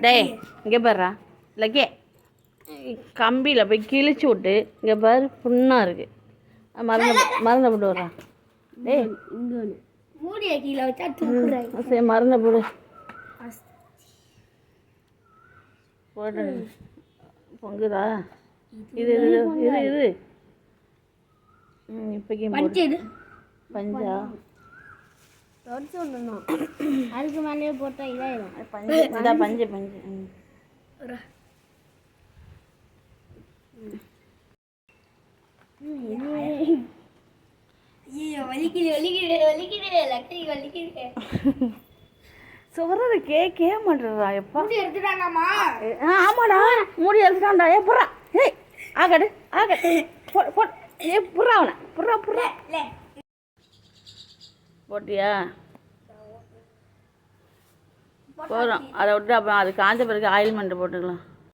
டேய் இங்கே பாருடா லக்கே கம்பியில் போய் கிழிச்சு விட்டு இங்கே பாரு புண்ணாக இருக்குது மருந்தை போட்டு வர்றான். டேய் மூடிய கீழே வச்சா சரி மருந்தை போடு போட்டு பொங்குதா இது இது இது இது இப்போக்கி பஞ்சா தொடச்சு விடணும். அதுக்கு மேலேயே போட்டால் இதாயிடும். பஞ்சு இதான் பஞ்சு பஞ்சு சொல்றது கேட்கவே மாட்டேறா எப்பா. ஆமாடா மூடி எடுத்துட்டான்டா புறா. ஏய் ஆகடு ஆகடு ஏ புறா அவனை புறா புறா போட்டியா போதும். அதை விட்டு அப்புறம் அது காஞ்ச பிறகு ஆயில்மெண்ட் போட்டுக்கலாம்.